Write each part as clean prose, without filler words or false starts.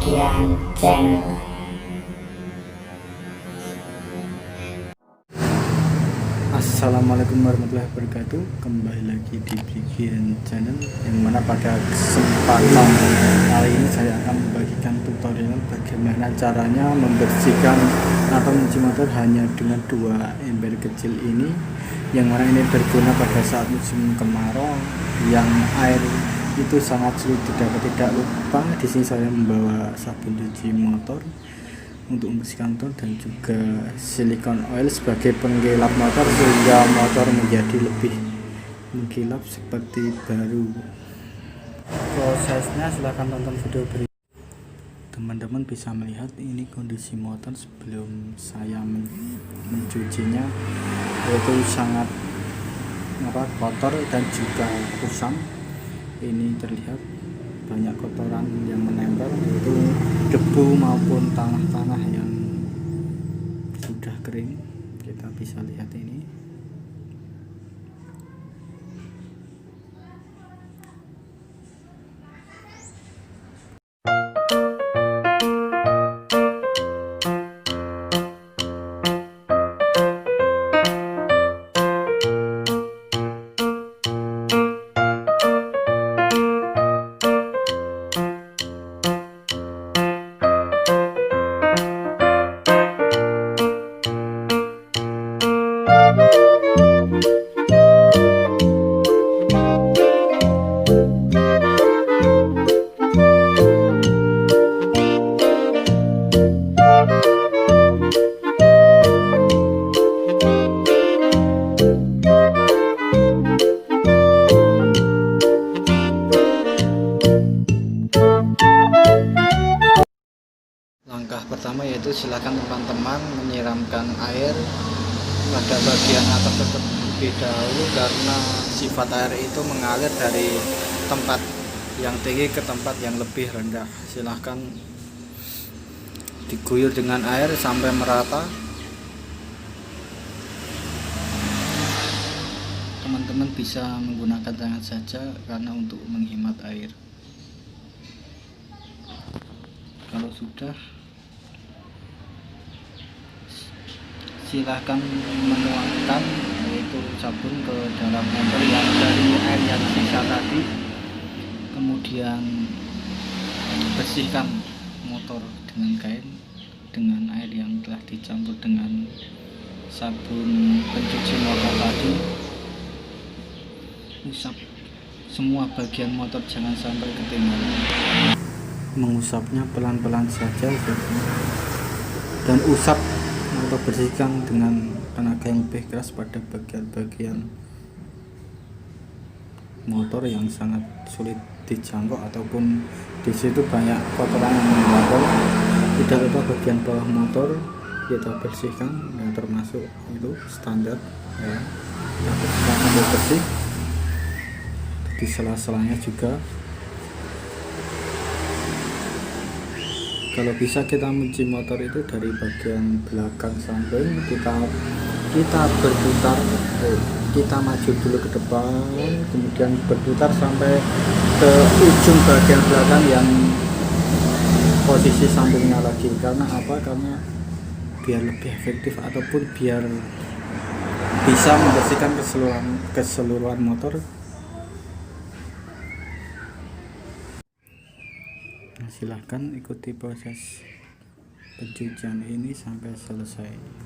bagian channel. Assalamualaikum warahmatullahi wabarakatuh. Kembali lagi di bagian channel, yang mana pada kesempatan kali ini saya akan membagikan tutorial bagaimana caranya membersihkan atau mencuci motor hanya dengan dua ember kecil ini, yang mana ini berguna pada saat musim kemarau yang air itu sangat sulit didapat. Tidak lupa di sini saya membawa sabun cuci motor untuk membersihkan motor dan juga silikon oil sebagai pengkilap motor sehingga motor menjadi lebih mengkilap seperti baru. Prosesnya silahkan tonton video berikut. Teman-teman bisa melihat ini kondisi motor sebelum saya mencucinya, yaitu sangat kotor dan juga kusam. Ini terlihat banyak kotoran yang menempel, yaitu debu maupun tanah-tanah yang sudah kering. Kita bisa lihat ini. Langkah pertama yaitu silakan teman-teman menyiramkan air pada bagian atas terlebih dahulu, karena sifat air itu mengalir dari tempat yang tinggi ke tempat yang lebih rendah. Silahkan diguyur dengan air sampai merata. Teman-teman bisa menggunakan tangan saja karena untuk menghemat air. Kalau sudah, silahkan menuangkan yaitu sabun ke dalam ember yang dari air yang sisa tadi, kemudian bersihkan motor dengan kain dengan air yang telah dicampur dengan sabun pencuci motor tadi. Usap semua bagian motor, jangan sampai ketinggalan. Mengusapnya pelan-pelan saja dan usap atau bersihkan dengan tenaga yang lebih keras pada bagian-bagian motor yang sangat sulit dijangkau ataupun di situ banyak kotoran yang menempel. Tidak lupa bagian bawah motor kita bersihkan, yang termasuk itu standar ya, kita bersihkan sampai bersih di sela-selanya juga. Kalau bisa kita mencuci motor itu dari bagian belakang samping, kita berputar, kita maju dulu ke depan, kemudian berputar sampai ke ujung bagian belakang yang posisi sampingnya lagi. Karena apa? Karena biar lebih efektif ataupun biar bisa membersihkan keseluruhan motor. Silahkan ikuti proses pencucian ini sampai selesai.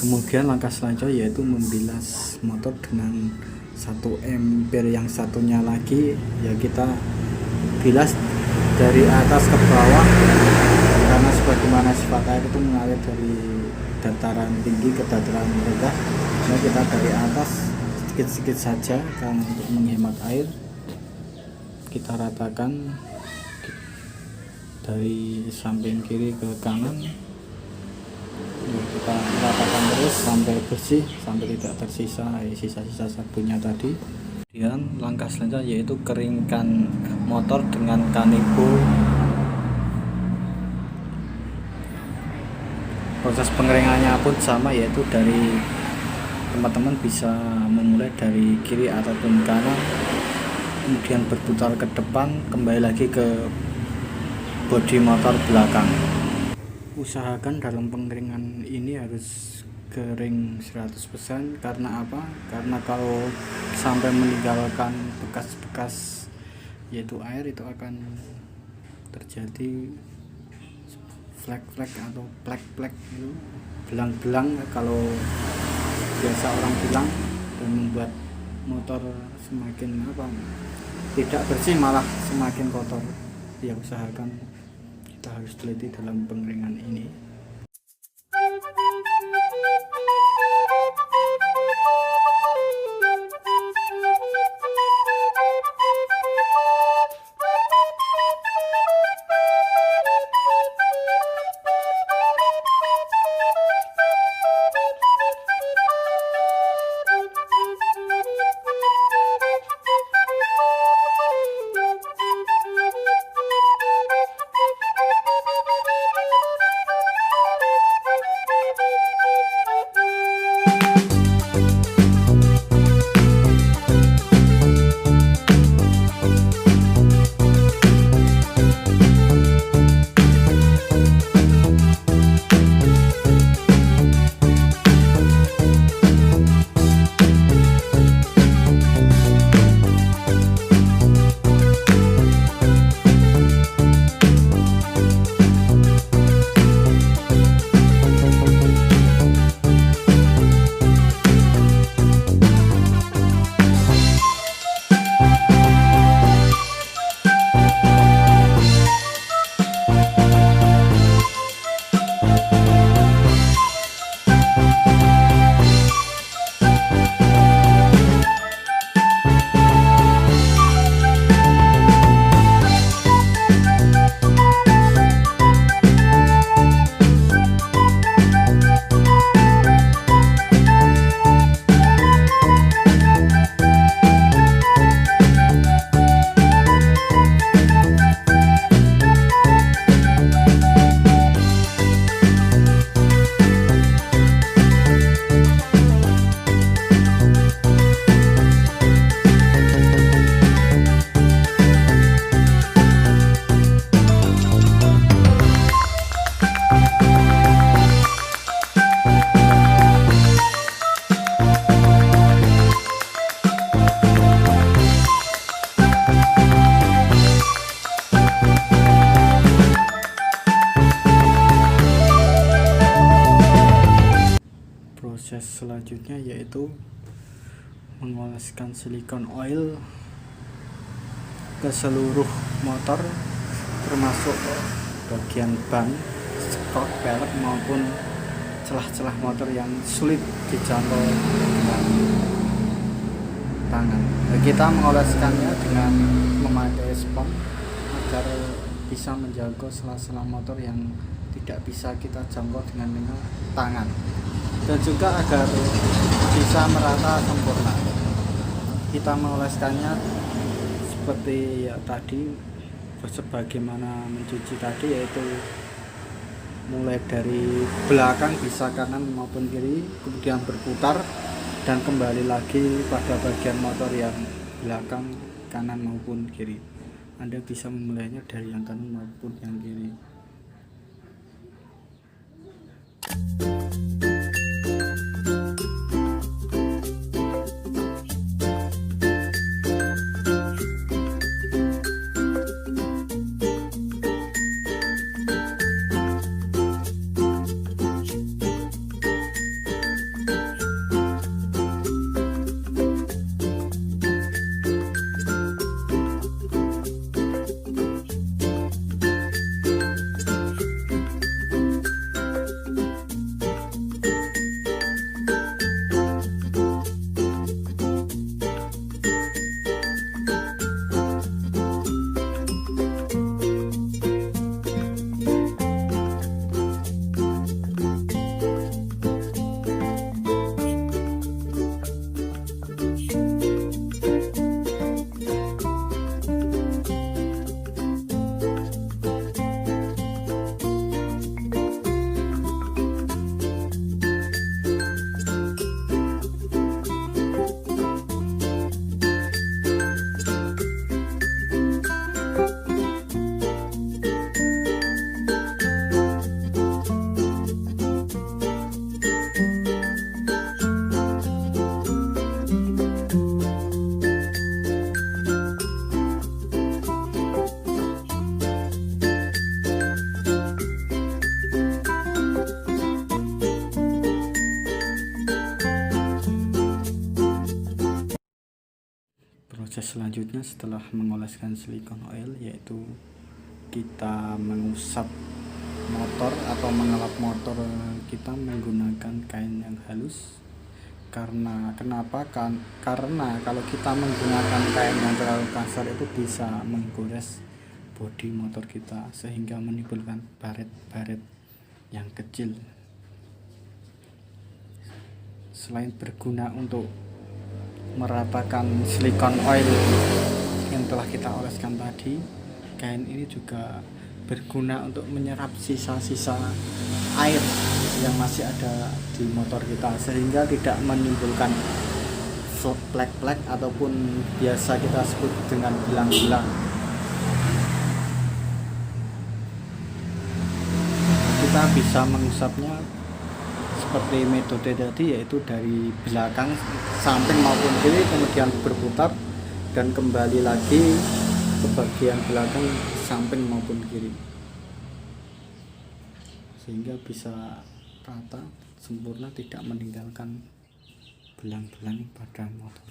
Kemudian langkah selanjutnya yaitu membilas motor dengan 1 ampere yang satunya lagi, ya kita bilas dari atas ke bawah, karena sebagaimana sifat air itu mengalir dari dataran tinggi ke dataran rendah. Nah, kita dari atas sedikit-sedikit saja karena untuk menghemat air, kita ratakan dari samping kiri ke kanan. Kita ratakan terus sampai bersih, sampai tidak tersisa sisa-sisa sabunnya tadi. Kemudian langkah selanjutnya yaitu keringkan motor dengan kanibo. Proses pengeringannya pun sama, yaitu dari teman-teman bisa memulai dari kiri ataupun kanan, kemudian berputar ke depan, kembali lagi ke bodi motor belakang. Usahakan dalam pengeringan ini harus kering 100%. Karena apa? Karena kalau sampai meninggalkan bekas-bekas yaitu air, itu akan terjadi flek-flek atau plek-plek itu, belang-belang kalau biasa orang bilang, dan membuat motor semakin tidak bersih, malah semakin kotor. Ya, usahakan kita harus teliti dalam pengeringan ini. Proses selanjutnya yaitu mengoleskan silikon oil ke seluruh motor, termasuk bagian ban, skot, pelek maupun celah-celah motor yang sulit dijangkau dengan tangan. Kita mengoleskannya dengan memakai spons agar bisa menjangkau celah-celah motor yang tidak bisa kita jangkau dengan tangan, dan juga agar bisa merata sempurna. Kita mengoleskannya seperti ya tadi, sebagaimana mencuci tadi, yaitu mulai dari belakang bisa kanan maupun kiri, kemudian berputar dan kembali lagi pada bagian motor yang belakang kanan maupun kiri. Anda bisa memulainya dari yang kanan maupun yang kiri. proses selanjutnya setelah mengoleskan silikon oil yaitu kita mengusap motor atau mengelap motor kita menggunakan kain yang halus. Karena kalau kita menggunakan kain yang terlalu kasar itu bisa menggores bodi motor kita sehingga menimbulkan baret-baret yang kecil. Selain berguna untuk meratakan silikon oil yang telah kita oleskan tadi, kain ini juga berguna untuk menyerap sisa-sisa air yang masih ada di motor kita sehingga tidak menimbulkan flek-flek ataupun biasa kita sebut dengan belang-belang. Kita bisa mengusapnya seperti metode tadi, yaitu dari belakang, samping maupun kiri, kemudian berputar dan kembali lagi ke bagian belakang, samping maupun kiri, sehingga bisa rata, sempurna, tidak meninggalkan belang-belang pada motor.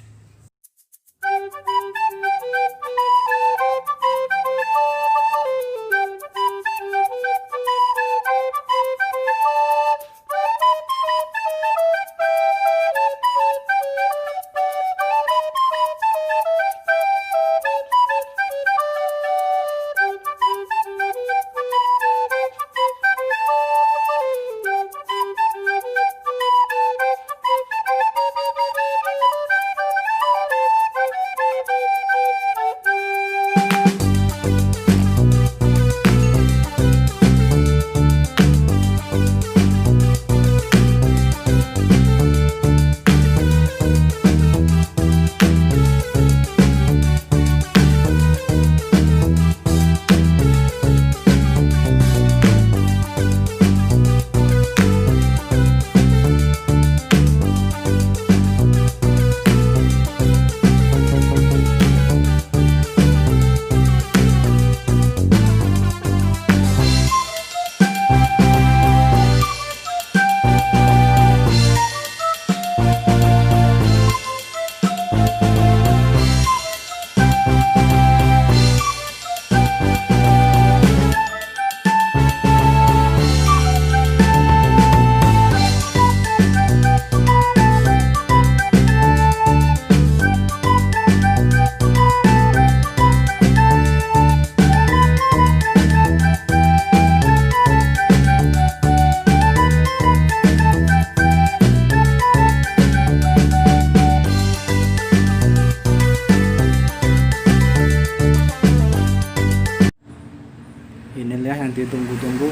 Inilah yang ditunggu-tunggu.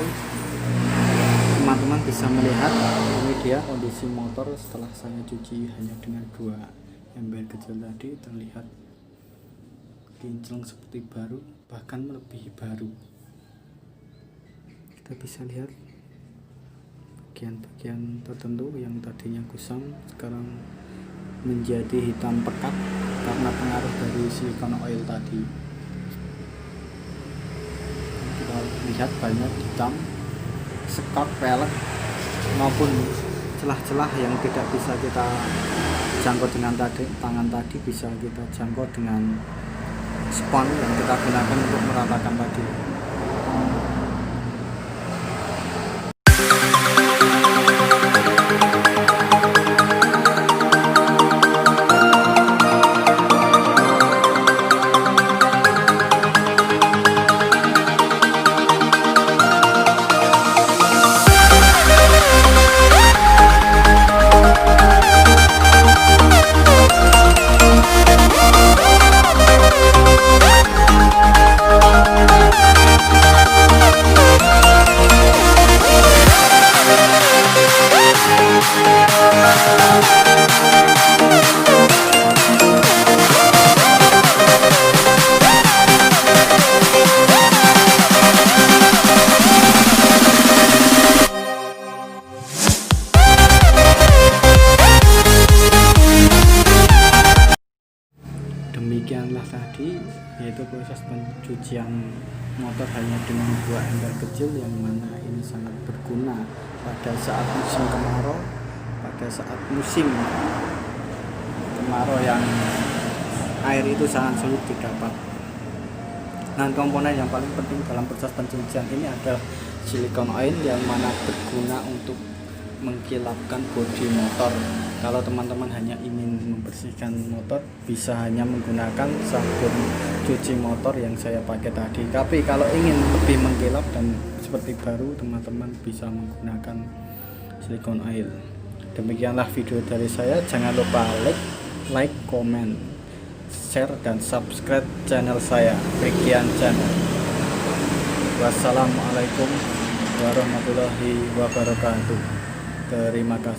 Teman-teman bisa melihat ini dia kondisi motor setelah saya cuci hanya dengan 2 ember kecil tadi. Terlihat kinclong seperti baru, bahkan melebihi baru. Kita bisa lihat bagian-bagian tertentu yang tadinya kusam sekarang menjadi hitam pekat karena pengaruh dari silikon oil tadi. Kita lihat banyak hitam, sekot, pelek maupun celah-celah yang tidak bisa kita jangkau dengan tangan tadi, bisa kita jangkau dengan spons yang kita gunakan untuk meratakan tadi. Demikianlah tadi yaitu proses pencucian motor hanya dengan 2 ember kecil, yang mana ini sangat berguna pada saat musim kemarau, pada saat musim kemarau yang air itu sangat sulit didapat. Nah, komponen yang paling penting dalam proses pencucian ini adalah silikon oil yang mana berguna untuk mengkilapkan bodi motor. Kalau teman-teman hanya ingin membersihkan motor, bisa hanya menggunakan sabun cuci motor yang saya pakai tadi. Tapi kalau ingin lebih mengkilap dan seperti baru, teman-teman bisa menggunakan silikon oil. Demikianlah video dari saya. Jangan lupa like, comment, share, dan subscribe channel saya, Rikian Channel. Wassalamualaikum warahmatullahi wabarakatuh. Terima kasih.